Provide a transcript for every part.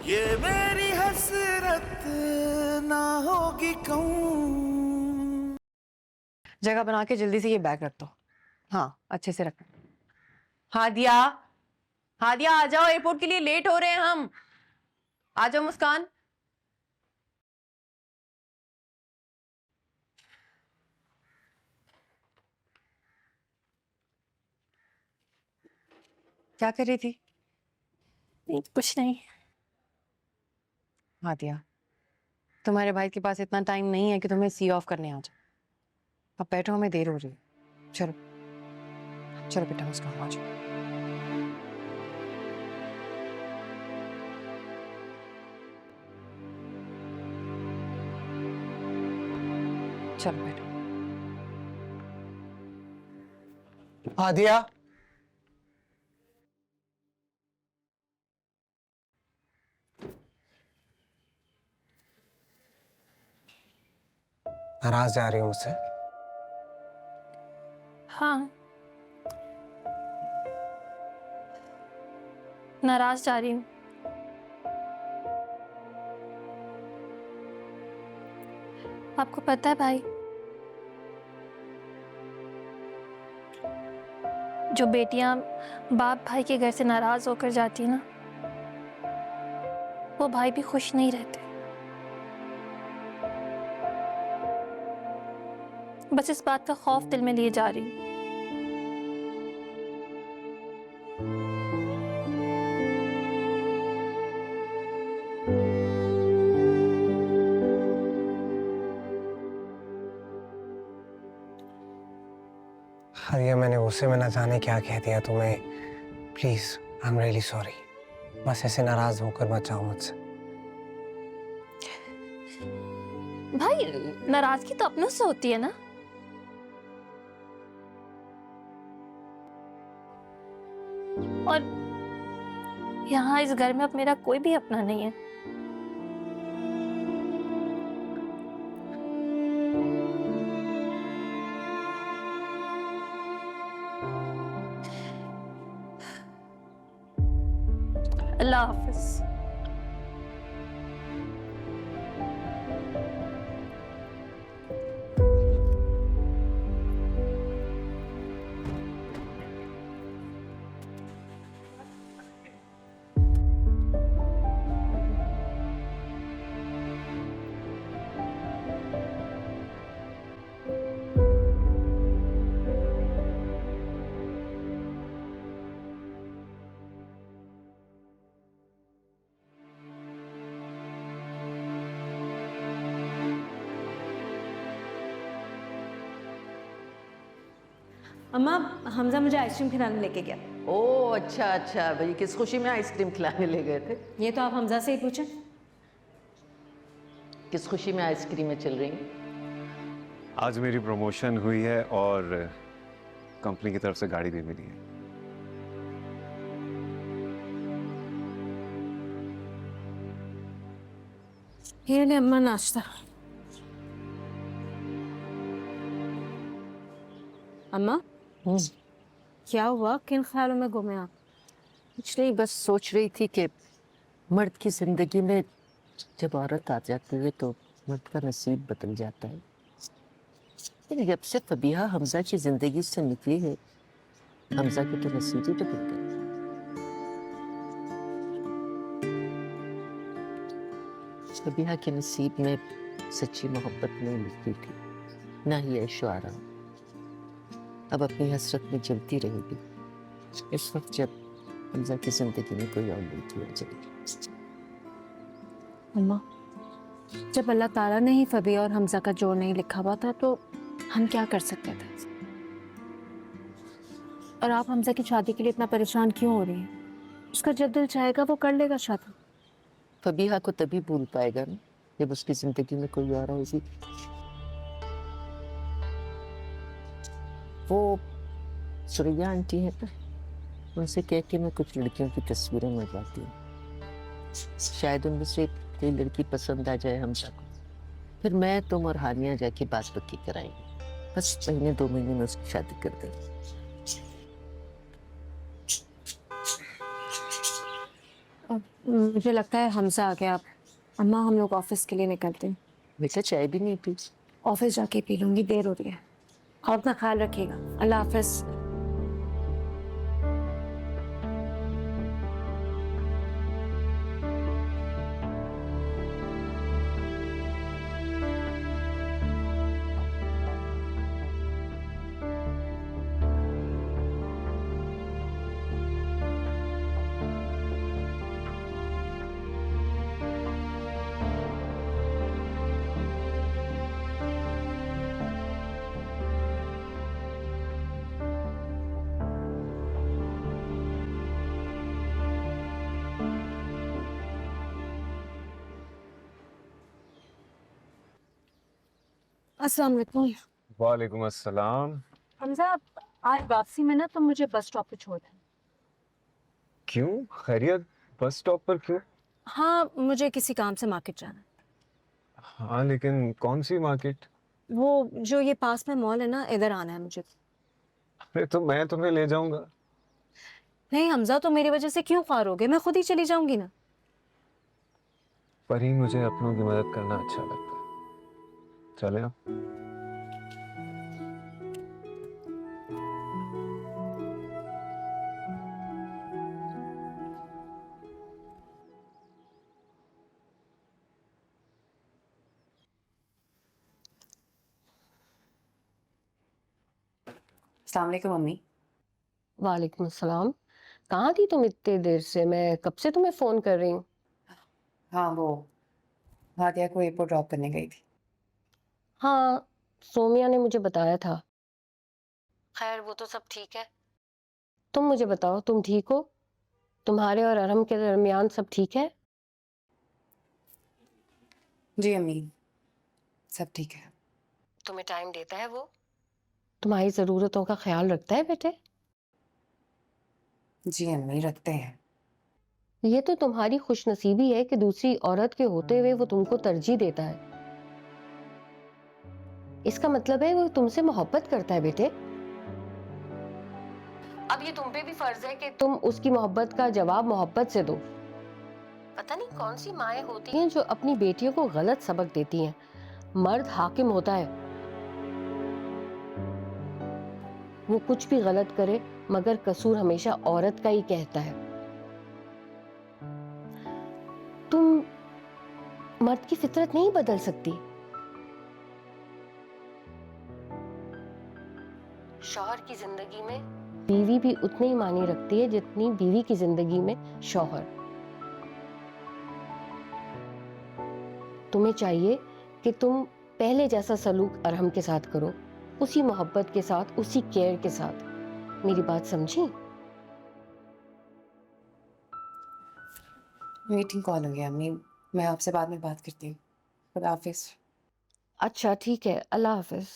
ये मेरी हसरत ना होगी कहूँ। जगह बना के जल्दी से ये बैग रख दो। हाँ, अच्छे से रखना। हादिया, हादिया आ जाओ, एयरपोर्ट के लिए लेट हो रहे हैं हम। आ जाओ मुस्कान। क्या कर रही थी? नहीं, कुछ नहीं। हादिया, तुम्हारे भाई के पास इतना टाइम नहीं है कि तुम्हें सी ऑफ करने आ जाए। अब बैठो, हमें देर हो रही है। चलो चलो बेटा, मुस्कान आ जाओ। चलो बैठो। हादिया, नाराज जा रही हो मुझसे? हाँ, नाराज जा रही हूँ। आपको पता है भाई, जो बेटियां बाप भाई के घर से नाराज होकर जाती है ना, वो भाई भी खुश नहीं रहते। बस इस बात का खौफ दिल में लिए जा रही हूँ। हादिया, मैंने गुस्से में न जाने क्या कह दिया तुम्हें। Please, I am really sorry. बस ऐसे नाराज होकर मत जाओ मुझसे। भाई, नाराजगी तो अपनों से होती है ना। और यहाँ इस घर में अब मेरा कोई भी अपना नहीं है। अल्लाह हाफिज। अम्मा, हमजा मुझे आइसक्रीम खिलाने लेके गया। ओह अच्छा अच्छा, भाई किस खुशी में आइसक्रीम खिलाने ले गए थे? ये तो आप हमजा से ही पूछें। किस खुशी में आइसक्रीमें चल रही हैं? आज मेरी प्रमोशन हुई है और कंपनी की तरफ से गाड़ी भी मिली है। ये ले अम्मा नाश्ता। अम्मा, क्या हुआ? किन ख्यालों में गुमे आप? कुछ नहीं, बस सोच रही थी कि मर्द की जिंदगी में जब औरत आ जाती है तो मर्द का नसीब बदल जाता है। लेकिन जब से फबीहा हमजा की जिंदगी से निकली है, हमजा के तो नसीब ही बदल गए। फबीहा के नसीब में सच्ची मोहब्बत नहीं लिखी थी, ना ही ऐशो आराम। अब अपनी हसरत में जलती रहेगी इस वक्त जब हमजा की जिंदगी में कोई और लड़की आ जाएगी। अम्मा, जब अल्लाह ताला ने ही फबीहा और हमजा का जोड़ नहीं लिखा हुआ था तो हम क्या कर सकते थे? और आप हमजा की शादी के लिए इतना परेशान क्यों हो रही हैं? उसका जब दिल चाहेगा वो कर लेगा शादी। फबीहा को तभी भूल पाएगा ना जब उसकी जिंदगी में कोई और होगी। वो सुरैया आंटी है ना, उनसे कह के मैं कुछ लड़कियों की तस्वीरें मंगवाती हूँ। शायद उनमें से कोई लड़की पसंद आ जाए हमजा को, फिर मैं तुम और हानिया जाके बात पक्की कराएंगे। बस महीने 2 महीने में उसकी शादी कर देंगे। मुझे लगता है हमजा आ गया। अम्मा हम लोग ऑफिस के लिए निकलते हैं। बेटा चाय भी नहीं पी? ऑफिस जाके पी लूंगी, देर हो रही है। आप अपना ख्याल रखिएगा। अल्लाह हाफिज। अस्सलाम वालेकुम। वालेकुम अस्सलाम। हमजा आज वापसी में ना तुम मुझे बस स्टॉप पे छोड़ देना। क्यों? खैरियत? बस स्टॉप पर क्यों? हाँ, मुझे किसी काम से मार्केट जाना है। हाँ लेकिन कौन सी मार्केट? वो जो ये पास में मॉल है ना, इधर आना है मुझे। अरे तो मैं तुम्हें ले जाऊंगा। नहीं हमजा, तो मेरी वजह से क्यों ख्वार हो गए? मैं खुद ही चली जाऊंगी ना। पर ही मुझे अपनों की मदद करना अच्छा लगता है। चले आप। अस्सलाम वालेकुम मम्मी। वालेकुम सलाम। कहाँ थी तुम इतने देर से? मैं कब से तुम्हें फोन कर रही हूँ। हाँ वो हादिया को एयरपोर्ट ड्रॉप करने गई थी। हाँ, सोमिया ने मुझे बताया था। खैर वो तो सब ठीक है। तुम मुझे बताओ, तुम ठीक हो? तुम्हारे और अरहम के दरमियान सब ठीक है? जी अम्मी, सब ठीक है। तुम्हें टाइम देता है वो? तुम्हारी ज़रूरतों का ख्याल रखता है बेटे? जी अम्मी, रखते हैं। ये तो तुम्हारी खुशनसीबी है कि दूसरी औरत के होते हुए वो तुमको तरजीह देता है। इसका मतलब है वो तुमसे मोहब्बत करता है बेटे। अब ये तुम पे भी फर्ज है कि तुम उसकी मोहब्बत का जवाब मोहब्बत से दो। पता नहीं कौन सी माएँ होती हैं जो अपनी बेटियों को गलत सबक देती हैं। मर्द हाकिम होता है, वो कुछ भी गलत करे मगर कसूर हमेशा औरत का ही कहता है। तुम मर्द की फितरत नहीं बदल सकती। शौहर की जिंदगी में बीवी भी उतनी ही मायने रखती है जितनी बीवी की जिंदगी में शौहर। तुम्हें चाहिए कि तुम पहले जैसा सलूक अरहम के साथ करो, उसी मोहब्बत के साथ, उसी केयर के साथ। मेरी बात समझी? मीटिंग कॉल हो गया अम्मी, मैं आपसे बाद में बात करती हूँ। खुदा हाफिज। अच्छा ठीक है, अल्लाह हाफिज।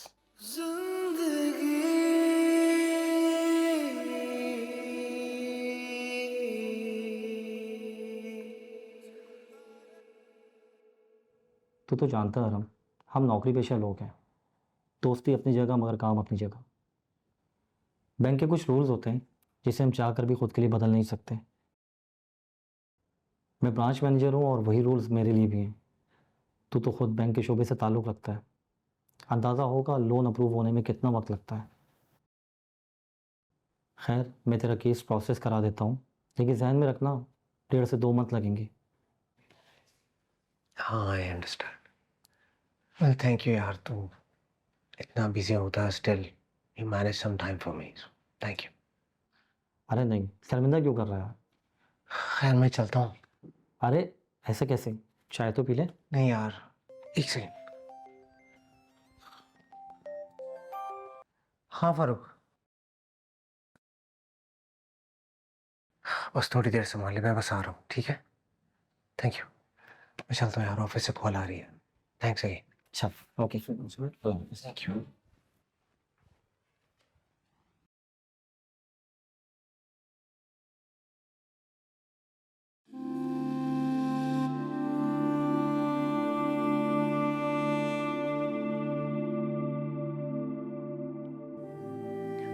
तो जानता है हम नौकरी पेशा लोग हैं। दोस्ती अपनी जगह मगर काम अपनी जगह। बैंक के कुछ रूल्स होते हैं जिसे हम चाह कर भी खुद के लिए बदल नहीं सकते। मैं ब्रांच मैनेजर हूँ और वही रूल्स मेरे लिए भी हैं। तू तो खुद बैंक के शोबे से ताल्लुक़ रखता है, अंदाज़ा होगा लोन अप्रूव होने में कितना वक्त लगता है। खैर मैं तेरा केस प्रोसेस करा देता हूँ, लेकिन जहन में रखना 1.5 से 2 मंथ लगेंगे। हाँ I understand. Well thank you यार, तू इतना बिजी होता है still you manage some time for me, thank you. अरे नहीं, शर्मिंदा क्यों कर रहा है? खैर मैं चलता हूँ। अरे ऐसे कैसे, चाय तो पी ले। नहीं यार, एक सेकेंड। हाँ फारूक, बस थोड़ी देर संभाल ले, मैं बस आ रहा हूँ, ठीक है? Thank you. मैं चलता हूँ यार, ऑफिस से कॉल आ रही है। Thanks again. अच्छा ओके, थैंक यू।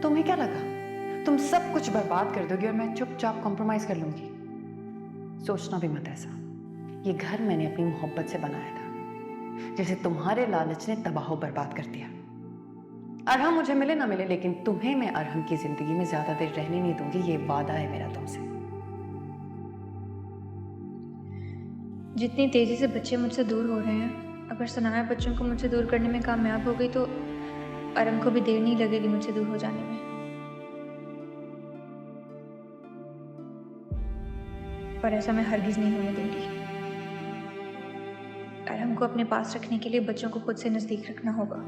तुम्हें क्या लगा तुम सब कुछ बर्बाद कर दोगी और मैं चुपचाप कॉम्प्रोमाइज कर लूंगी? सोचना भी मत ऐसा। ये घर मैंने अपनी मोहब्बत से बनाया था, जिसे तुम्हारे लालच ने तबाह बर्बाद कर दिया। अरहम मुझे मिले ना मिले, लेकिन तुम्हें मैं अरहम की जिंदगी में ज्यादा देर रहने नहीं दूंगी। ये वादा है मेरा तुमसे। जितनी तेजी से बच्चे मुझसे दूर हो रहे हैं, अगर सनाया बच्चों को मुझसे दूर करने में कामयाब हो गई तो अरम को भी देर नहीं लगेगी मुझसे दूर हो जाने में। पर ऐसा मैं हरगिज नहीं होने दूंगी। अरम को अपने पास रखने के लिए बच्चों को खुद से नजदीक रखना होगा।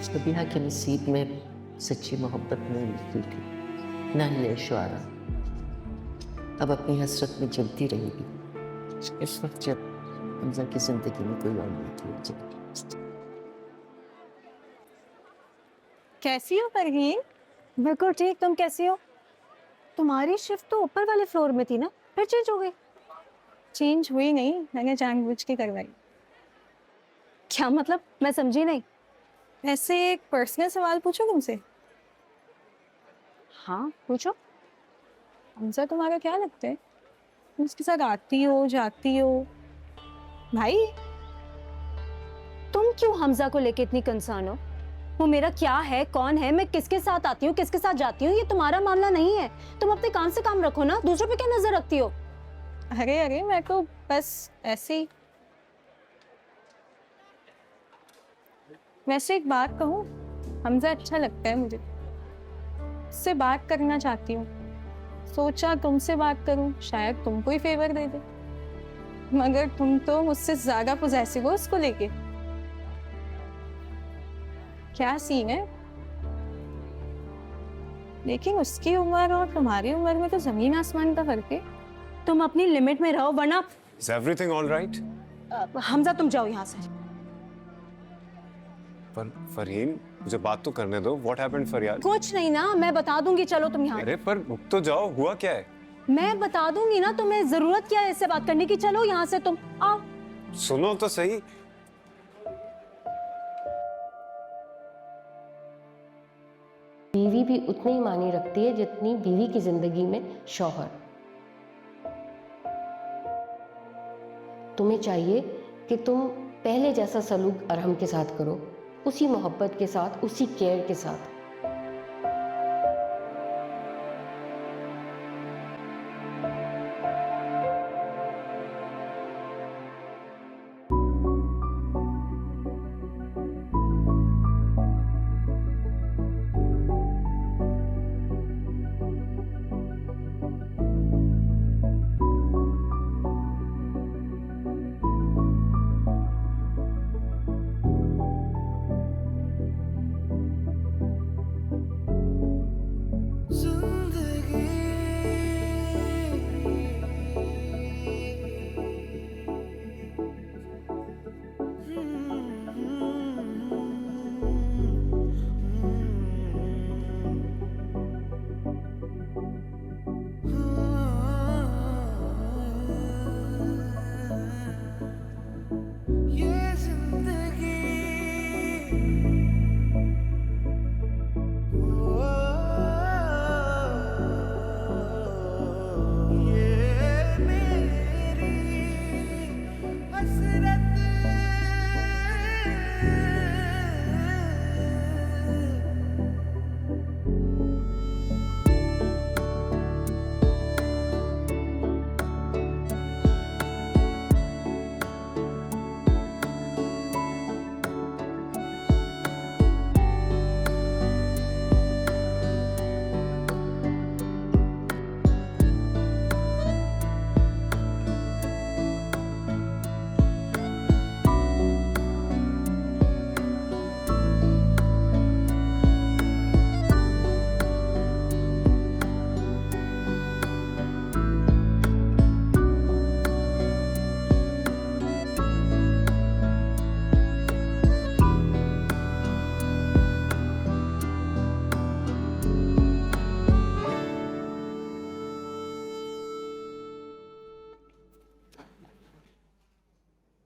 सबिहा के नसीब में सच्ची मोहब्बत नहीं लिखी थी, ना ही ऐशो आराम। अब अपनी हसरत में जलती रहेगी इस वक्त जब हमजा की जिंदगी में कोई और नहीं हो जाए। कैसी हो परवीन? बिल्कुल ठीक, तुम कैसी हो? तुम्हारी शिफ्ट तो ऊपर वाले फ्लोर में थी ना, फिर चेंज हो गई? चेंज हुई नहीं, मैंने जानबूझ के करवाई। क्या मतलब? मैं समझी नहीं। ऐसे एक पर्सनल सवाल पूछो तुमसे। हाँ पूछो। हमसे तुम्हारा क्या लगता है? तुम उसके साथ आती हो जाती हो? भाई तुम क्यों हमजा को लेके इतनी कंसर्न हो? वो मेरा क्या है, कौन है, मैं किसके साथ आती हूँ, किसके साथ जाती हूँ, ये तुम्हारा मामला नहीं है। तुम अपने काम से काम रखो ना, दूसरों पे क्या नजर रखती हो? अरे अरे मैं तो बस ऐसे ही। वैसे एक बात कहूँ, हमजा अच्छा लगता है मुझे, उससे बात करना चाहती हूँ। सोचा तुमसे बात करूँ, शायद तुमको ही फेवर दे दे। मगर तुम तो मुझसे ज्यादा पॉसेसिव हो उसको लेके। क्या सीन है? लेकिन उसकी उम्र और तुम्हारी उम्र में तो जमीन आसमान का फर्क है। तुम अपनी लिमिट में रहो, वरना Is everything all right? Hamza तुम जाओ यहाँ से। पर फरहीन, मुझे बात तो करने दो। What happened फरियाद? कुछ नहीं ना, मैं बता दूंगी, चलो तुम यहाँ। अरे पर रुक तो जाओ, हुआ क्या है? मैं बता दूंगी ना, तुम्हें जरूरत क्या है इससे बात करने की? चलो यहाँ से, तुम आओ। सुनो तो सही। बीवी भी उतनी ही मानी रखती है जितनी बीवी की जिंदगी में शौहर। तुम्हें चाहिए कि तुम पहले जैसा सलूक अरहम के साथ करो, उसी मोहब्बत के साथ, उसी केयर के साथ।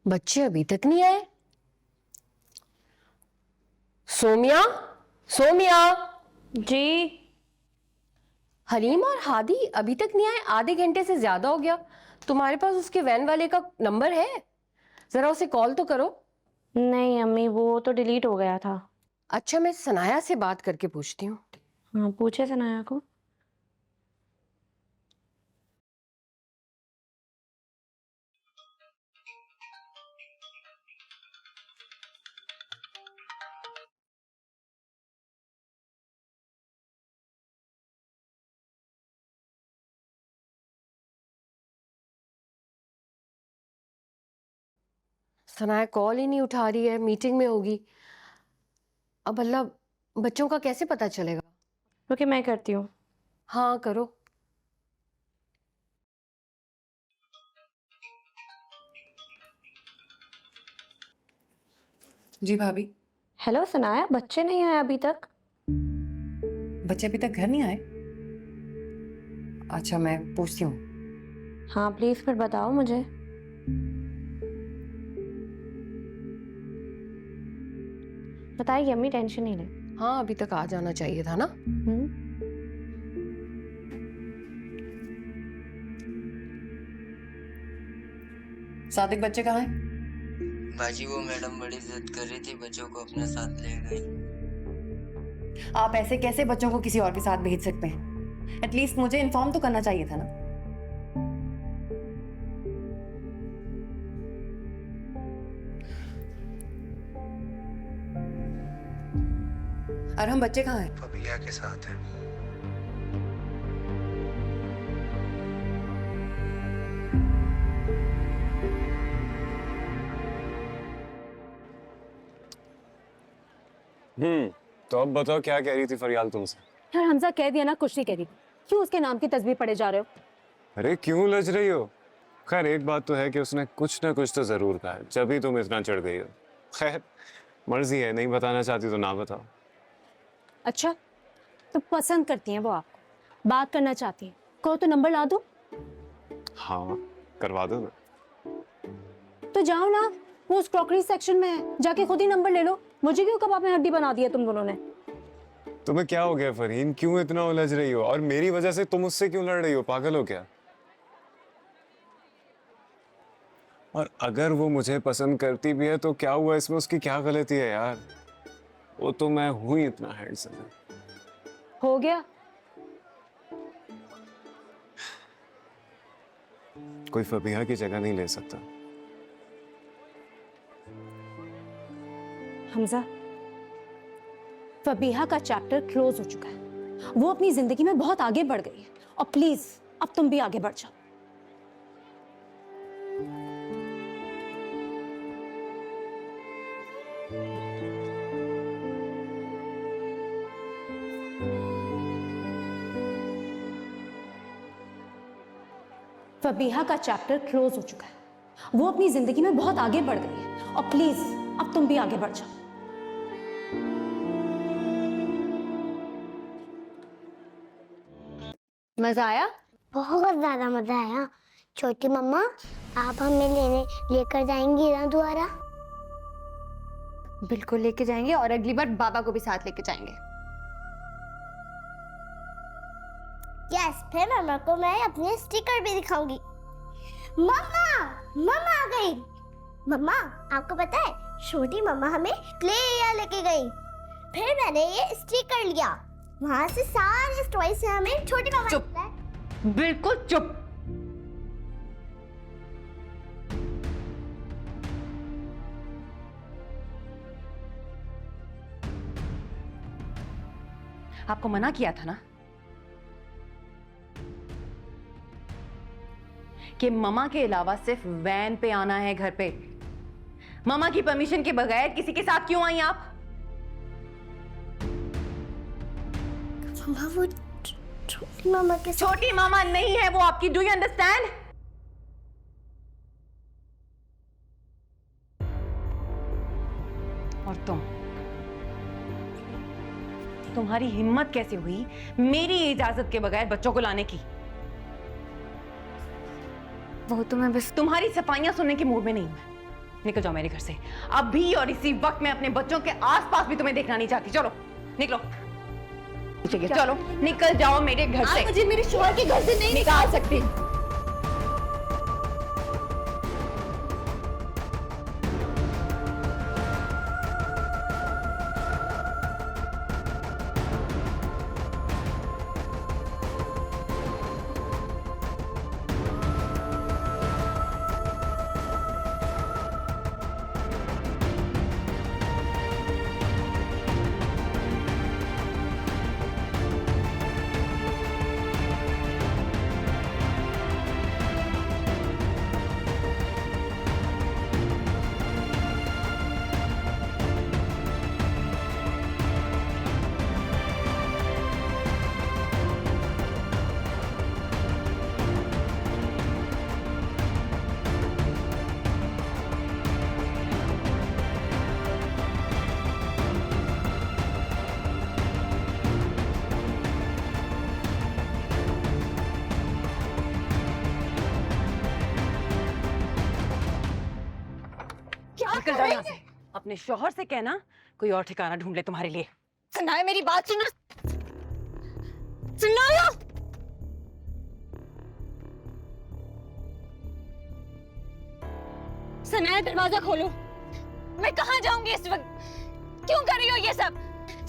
बच्चे अभी तक नहीं आए। सोमिया, सोमिया। जी। हलीम और हादी अभी तक नहीं आए, आधे घंटे से ज्यादा हो गया। तुम्हारे पास उसके वैन वाले का नंबर है? जरा उसे कॉल तो करो। नहीं अम्मी, वो तो डिलीट हो गया था। अच्छा, मैं सनाया से बात करके पूछती हूँ। हाँ पूछे सनाया को। सनाया कॉल ही नहीं उठा रही है, मीटिंग में होगी। अब अल्लाह, बच्चों का कैसे पता चलेगा? ओके मैं करती हूँ। हाँ करो। जी भाभी। हेलो सनाया, बच्चे नहीं आए अभी तक? बच्चे अभी तक घर नहीं आए? अच्छा, मैं पूछती हूँ। हाँ प्लीज फिर बताओ मुझे। बताइए अम्मी, टेंशन नहीं ले। हाँ अभी तक आ जाना चाहिए था ना। सादिक बच्चे कहाँ हैं? बाजी वो मैडम बड़ी जिद कर रही थी, बच्चों को अपने साथ ले गई। आप ऐसे कैसे बच्चों को किसी और के साथ भेज सकते हैं? एटलीस्ट मुझे इन्फॉर्म तो करना चाहिए था ना। अरहम बच्चे कहाँ हैं? फबिया के साथ है। तो अब बताओ क्या कह रही थी फरियाल तुमसे? यार हमजा कह दिया ना, कुछ नहीं कह रही। क्यों उसके नाम की तस्वीर पढ़े जा रहे हो? अरे क्यों लज रही हो? खैर एक बात तो है कि उसने कुछ ना कुछ तो जरूर कहा है, जब ही तुम इतना चढ़ गई हो। खैर मर्जी है, नहीं बताना चाहती तो ना बताओ। अच्छा, तो पसंद करती हैं वो आपको, बात करना चाहती हैं, कहो तो नंबर ला दो। हाँ करवा दो ना। तो जाओ ना, वो उस क्रॉकरी सेक्शन में है, जाके खुद ही नंबर ले लो। मुझे क्यों कबाब में हड्डी बना दी है तुम दोनों ने? तुम्हें क्या हो गया फरहीन, क्यों इतना उलझ रही हो? और मेरी वजह से तुम उससे क्यों लड़ रही हो? पागल हो क्या? और अगर वो मुझे पसंद करती भी है तो क्या हुआ, इसमें उसकी क्या गलती है यार? वो तो मैं हूं ही इतना हैंडसम। हो गया। कोई फबीहा की जगह नहीं ले सकता। हमजा, फबीहा का चैप्टर क्लोज हो चुका है। वो अपनी जिंदगी में बहुत आगे बढ़ गई है, और प्लीज अब तुम भी आगे बढ़ जाओ। फबीहा का चैप्टर क्लोज हो चुका है। वो अपनी जिंदगी में बहुत आगे बढ़ गई है, और प्लीज अब तुम भी आगे बढ़ जाओ। मजा आया? बहुत ज्यादा मजा आया। छोटी मम्मा, आप हमें लेकर जाएंगी ना दोबारा? बिल्कुल लेके जाएंगे, और अगली बार बाबा को भी साथ लेके जाएंगे। यस, फिर मम्मा को मैं अपने स्टिकर भी दिखाऊंगी। मम्मा, मम्मा आ गई। मम्मा, आपको पता है छोटी मम्मा हमें क्ले एरिया लेके गई, फिर मैंने ये स्टिकर लिया, वहां से सारे टॉय से हमें छोटी मम्मा। चुप, बिल्कुल चुप। आपको मना किया था ना कि ममा के अलावा सिर्फ वैन पे आना है घर पे। ममा की परमिशन के बगैर किसी के साथ क्यों आई आप? मम्मा, वो छोटी मामा के साथ। छोटी मामा नहीं है वो आपकी, डू यू अंडरस्टैंड? और तुम्हारी हिम्मत कैसे हुई मेरी इजाजत के बगैर बच्चों को लाने की? वो तो मैं बस तुम्हारी सफाइयां सुनने के मूड में नहीं हूं मैं। निकल जाओ मेरे घर से अभी, और इसी वक्त मैं अपने बच्चों के आसपास भी तुम्हें देखना नहीं चाहती। चलो निकलो, चलो निकल जाओ मेरे घर से। मुझे मेरे शौहर के घर से नहीं निकाल सकती। निकल जाओ यहाँ से। अपने शौहर से कहना कोई और ठिकाना ढूंढ ले तुम्हारे लिए। सनाया मेरी बात सुनो, सनाया। सनाया दरवाजा खोलो। मैं कहाँ जाऊंगी इस वक्त? क्यों कर रही हो ये सब?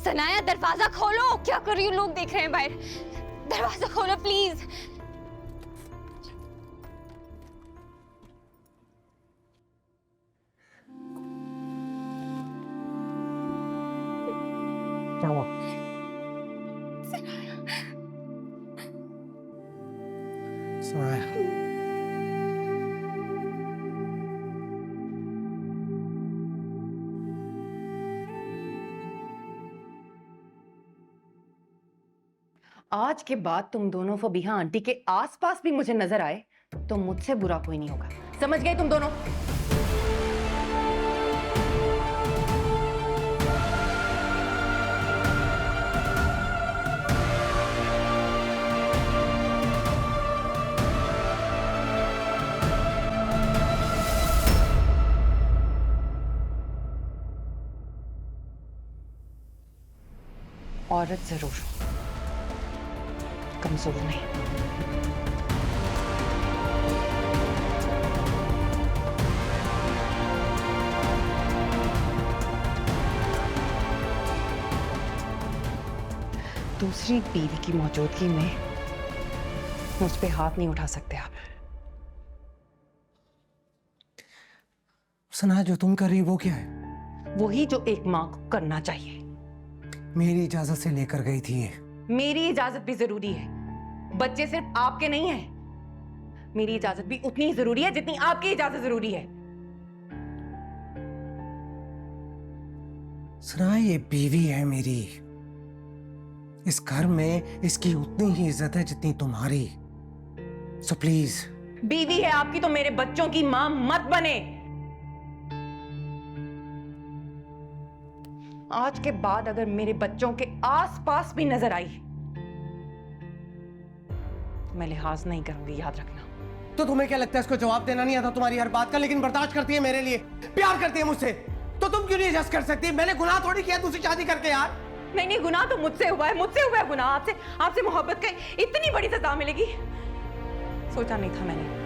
सनाया दरवाजा खोलो। क्या कर रही हो? लोग देख रहे हैं बाहर। दरवाजा खोलो प्लीज। क्या हुआ? सनाया, आज के बाद तुम दोनों फबीहा आंटी के आसपास भी मुझे नजर आए तो मुझसे बुरा कोई नहीं होगा। समझ गए तुम दोनों? औरत जरूर, कमजोर नहीं। दूसरी बीवी की मौजूदगी में मुझ पे हाथ नहीं उठा सकते आप। सना, जो तुम कर रही हो वो क्या है? वही जो एक माँ को करना चाहिए। मेरी इजाजत से लेकर गई थी ये। मेरी इजाजत भी जरूरी है। बच्चे सिर्फ आपके नहीं हैं। मेरी इजाजत भी उतनी ही जरूरी है जितनी आपकी इजाजत जरूरी है। सना, ये बीवी है मेरी। इस घर में इसकी उतनी ही इज्जत है जितनी तुम्हारी। So please. बीवी है आपकी तो मेरे बच्चों की मां मत बने। आज के बाद अगर मेरे बच्चों के आसपास भी नजर आई तो मैं लिहाज नहीं करूंगी, याद रखना। तो तुम्हें क्या लगता है इसको जवाब देना नहीं आता तुम्हारी हर बात का, लेकिन बर्दाश्त करती है मेरे लिए, प्यार करती है मुझसे। तो तुम क्यों नहीं एडजस्ट कर सकती? मैंने गुनाह थोड़ी किया दूसरी शादी करके यार। नहीं, गुनाह तो मुझसे हुआ है, मुझसे हुआ है गुनाह। आपसे मोहब्बत का इतनी बड़ी सजा मिलेगी सोचा नहीं था मैंने।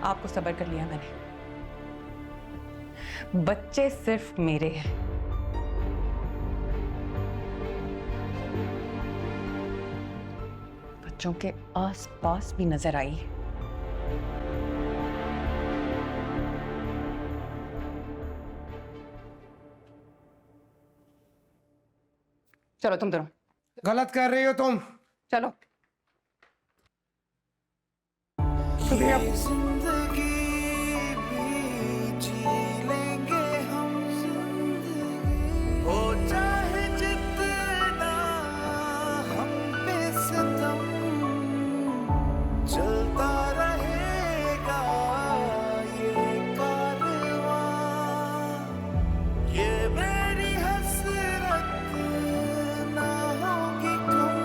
आपको सब्र कर लिया मैंने। बच्चे सिर्फ मेरे हैं। बच्चों के आसपास भी नजर आई चलो तुम दोनों। गलत कर रही हो तुम। चलो। ये जिंदगी भी जी लेंगे हम, हो चाहे जितना हम पे सितम, चलता रहेगा ये कारवां। ये मेरी हसरत ना होगी कम,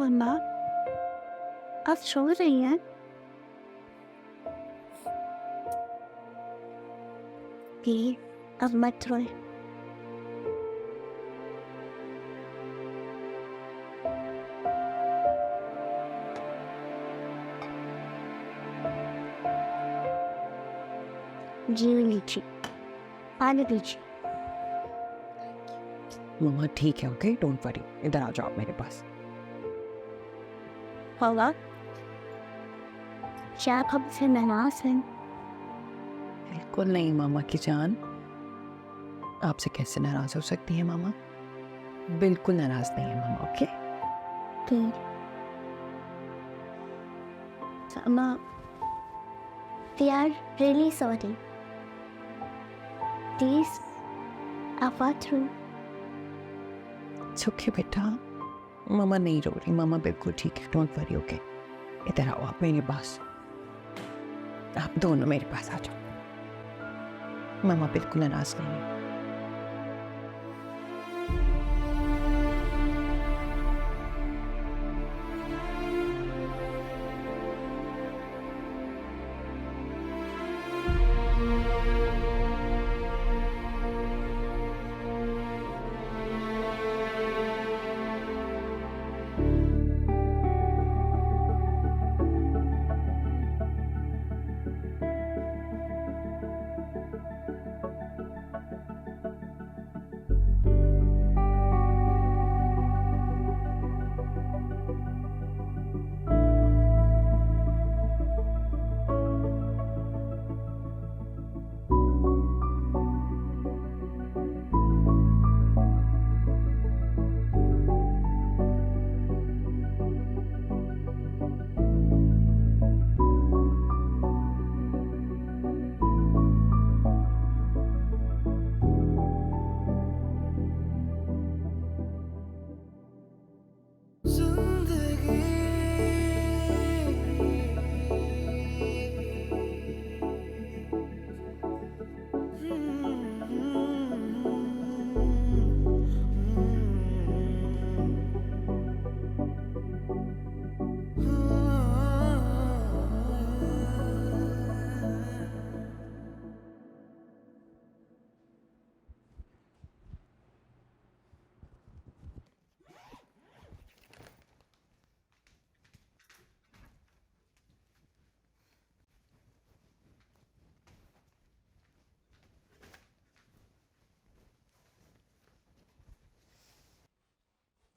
मम्मा, आप सो रही हैं? प्लीज अब मत रोए। जी लीजिए, पानी पीजिए। मम्मा ठीक है, ओके, डोंट वरी, इधर आ जाओ मेरे पास। होगा क्या आप हमसे नाराज हैं? बिल्कुल नहीं मामा की जान, आपसे कैसे नाराज हो सकती है मामा? बिल्कुल नाराज नहीं है मामा, okay? Mama, we are really sorry. Please, आवा थ्रू। ओके बेटा, मामा नहीं रो रही, मामा बिल्कुल ठीक है, डोंट वरी, ओके? इधर आओ आप मेरे पास, आप दोनों मेरे पास आ जाओ। मामा बिल्कुल नाराज नहीं है।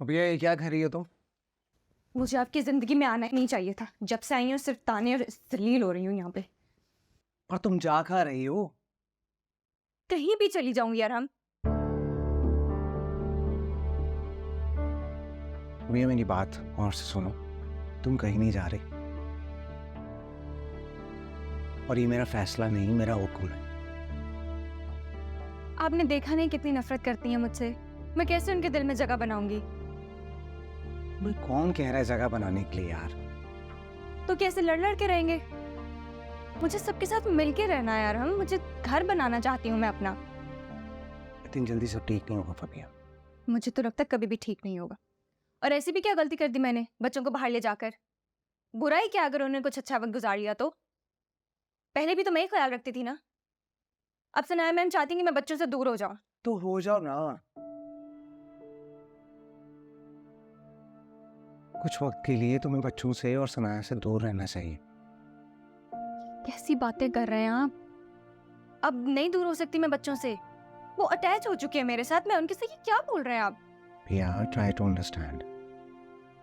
अब ये क्या कर रही हो तुम? मुझे आपकी जिंदगी में आना ही नहीं चाहिए था। जब से आई हूँ सिर्फ ताने और जलील हो रही हूँ यहाँ पे। और तुम जा खा रही हो? कहीं भी चली जाऊंगी यार हम। भैया मेरी बात और से सुनो, तुम कहीं नहीं जा रही, और ये मेरा फैसला नहीं, मेरा हुक्म है। आपने देखा नहीं कितनी नफरत करती हैं मुझसे, मैं कैसे उनके दिल में जगह बनाऊंगी? भाई कौन कह रहा है जगह बनाने के लिए यार? तो कैसे लड़ लड़ के रहेंगे? मुझे सबके साथ मिलके रहना है यार हम। मुझे घर बनाना चाहती हूँ मैं अपना। इतनी जल्दी सब ठीक नहीं होगा फबिया। मुझे तो लगता है कभी भी ठीक नहीं होगा। और ऐसी भी क्या गलती कर दी मैंने बच्चों को बाहर ले जाकर? बुरा ही क्या अगर उन्होंने कुछ अच्छा वक्त गुजार लिया तो? पहले भी तो मैं ही ख्याल रखती थी ना। अब सनाया मैम चाहती कि मैं बच्चों से दूर हो जाऊं। तो हो जाओ ना। कुछ वक्त के लिए तुम्हें बच्चों से और सनाया से दूर रहना चाहिए। कैसी बातें कर रहे हैं आप? अब नहीं दूर हो सकती मैं बच्चों से। वो अटैच हो चुके हैं मेरे साथ। मैं उनके से ये क्या बोल रहे हैं आप? भैया ट्राई टू अंडरस्टैंड।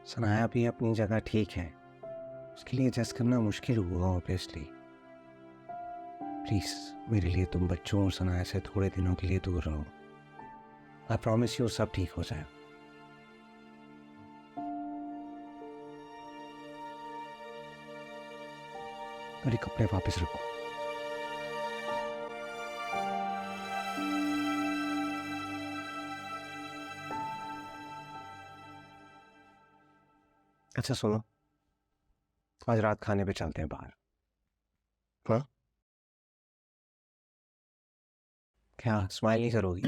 सनाया भी अपनी जगह ठीक है, उसके लिए एडजस्ट करना मुश्किल होगा ऑब्वियसली। प्लीज मेरे लिए तुम बच्चों और सनाया से थोड़े दिनों के लिए दूर रहो। आई प्रॉमिस यू सब ठीक हो जाए। मेरे कपड़े वापस रखो। अच्छा सुनो, आज रात खाने पे चलते हैं बाहर। हाँ? क्या स्माइल नहीं करोगी?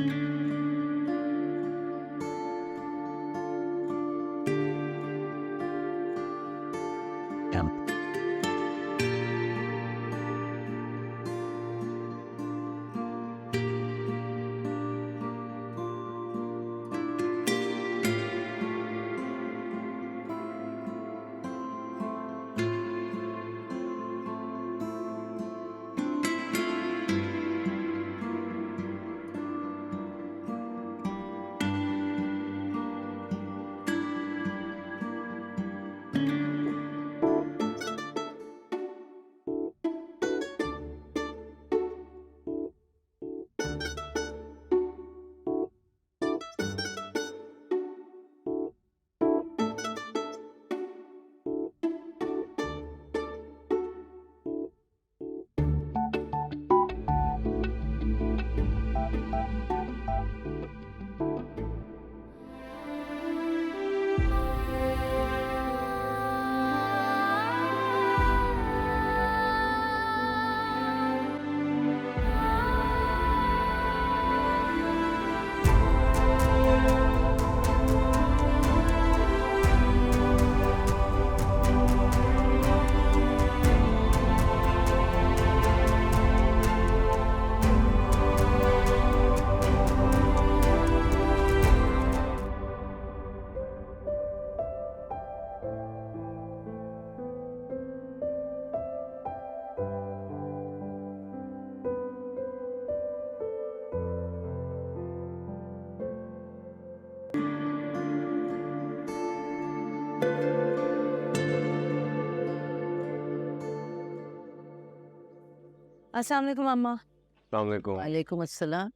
अस्सलाम वालेकुम अम्मा। वालेकुम अस्सलाम।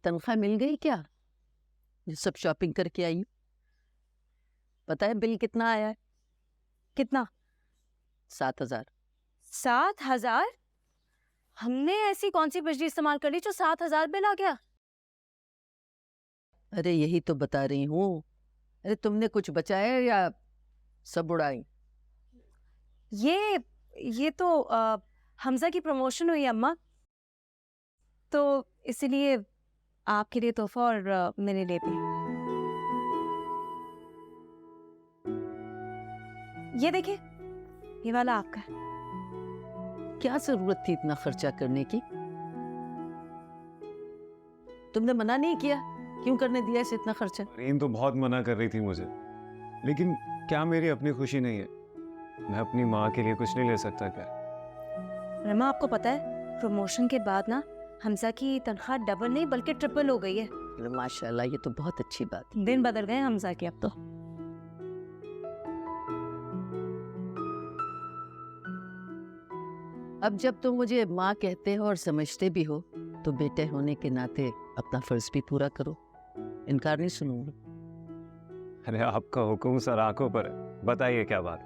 तनख्वाह मिल गई क्या? जो सब शॉपिंग करके आई? पता है बिल कितना आया है? कितना? 7,000। 7,000? हमने ऐसी कौन सी बिजली इस्तेमाल कर ली जो 7,000 बिल आ गया? अरे यही तो बता रही हूँ। अरे तुमने कुछ बचाया या सब उड़ाई? ये तो हमजा की प्रमोशन हुई अम्मा, तो इसीलिए आपके लिए तोहफा और मेरे लिए भी। ये देखिए, ये वाला आपका है। क्या जरूरत थी इतना खर्चा करने की? तुमने मना नहीं किया, क्यों करने दिया इसे इतना खर्चा? रीन तो बहुत मना कर रही थी मुझे, लेकिन क्या मेरी अपनी खुशी नहीं है? मैं अपनी माँ के लिए कुछ नहीं ले सकता क्या? रमा, आपको पता है प्रमोशन के बाद ना हमजा की तनख्वाह डबल नहीं बल्कि ट्रिपल हो गई है। अरे माशाल्लाह, ये तो बहुत अच्छी बात है। दिन बदल गए हमजा के अब तो। अब जब तुम मुझे माँ कहते हो और समझते भी हो, तो बेटे होने के नाते अपना फर्ज भी पूरा करो। इनकार नहीं सुनूंगा। अरे आपका हुक्म सर आंखों पर है, बताइए क्या बात?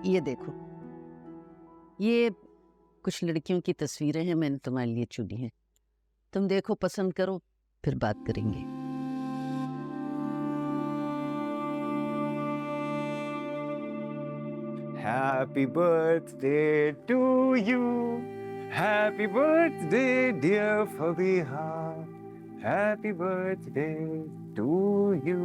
ये देखो, ये कुछ लड़कियों की तस्वीरें हैं, मैंने तुम्हारे लिए चुनी है। तुम देखो, पसंद करो, फिर बात करेंगे। Happy birthday to you. Happy birthday, dear Fabiha. Happy birthday to you.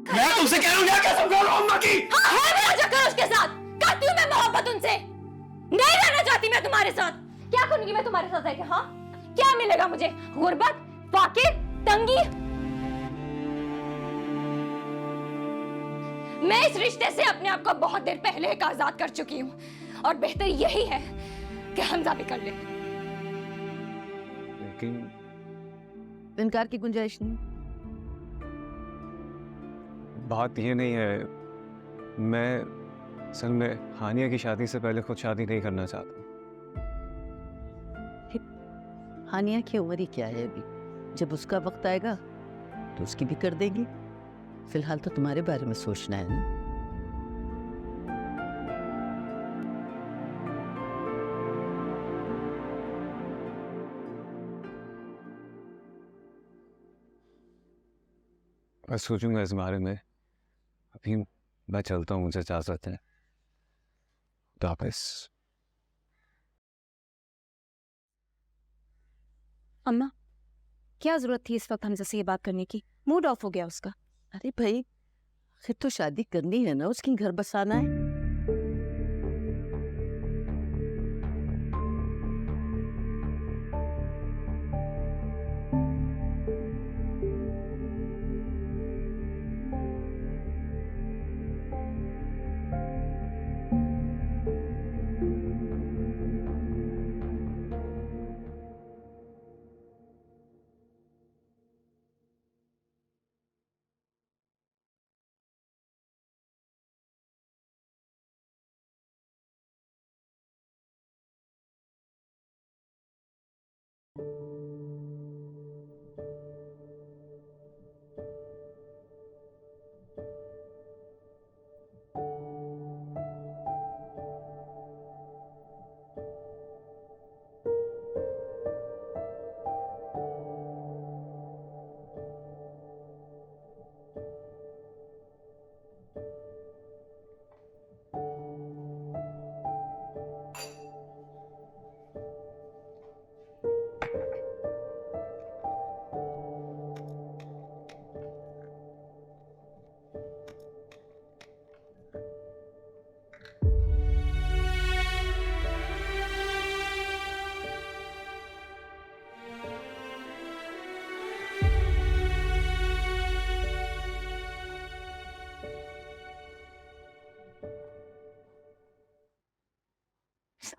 मैं तुमसे कह रहा हूँ क्या कसम खा रहा हूँ अम्मा की। हाँ, है मेरा चक्कर उसके साथ। करती हूँ मैं मोहब्बत उनसे। नहीं रहना चाहती मैं तुम्हारे साथ। क्या करूंगी मैं तुम्हारे साथ रह के? हाँ, क्या मिलेगा मुझे? गुर्बत, फाकिर, तंगी। मैं इस रिश्ते से अपने आप को बहुत देर पहले एक आजाद कर चुकी हूँ, और बेहतर यही है कि हमजा भी कर ले। लेकिन इनकार की गुंजाइश नहीं। बात ये नहीं है, मैं असल में हानिया की शादी से पहले खुद शादी नहीं करना चाहता। हानिया की उम्र ही क्या है अभी? जब उसका वक्त आएगा तो उसकी भी कर देंगे। फिलहाल तो तुम्हारे बारे में सोचना है ना। मैं सोचूंगा इस बारे में। अभी मैं चलता हूँ, मुझे इजाजत है। तो आप अम्मा, क्या जरूरत थी इस वक्त हमजा से ये बात करने की? मूड ऑफ हो गया उसका। अरे भाई, फिर तो शादी करनी है ना, उसकी घर बसाना है।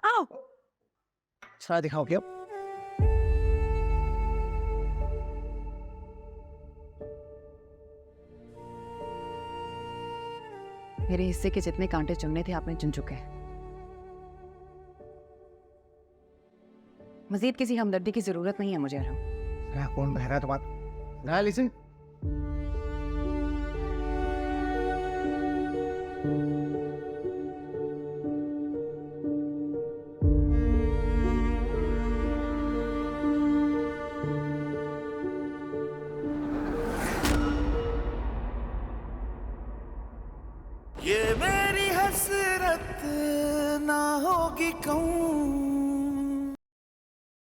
आओ, सारा दिखाओ क्या? मेरे हिस्से के जितने कांटे चुनने थे आपने चुन चुके हैं। मजीद किसी हमदर्दी की जरूरत नहीं है मुझे अरहम। कौन बह रहा है तुम्हारा? ना लिसन। ये मेरी हसरत ना होगी कहूँ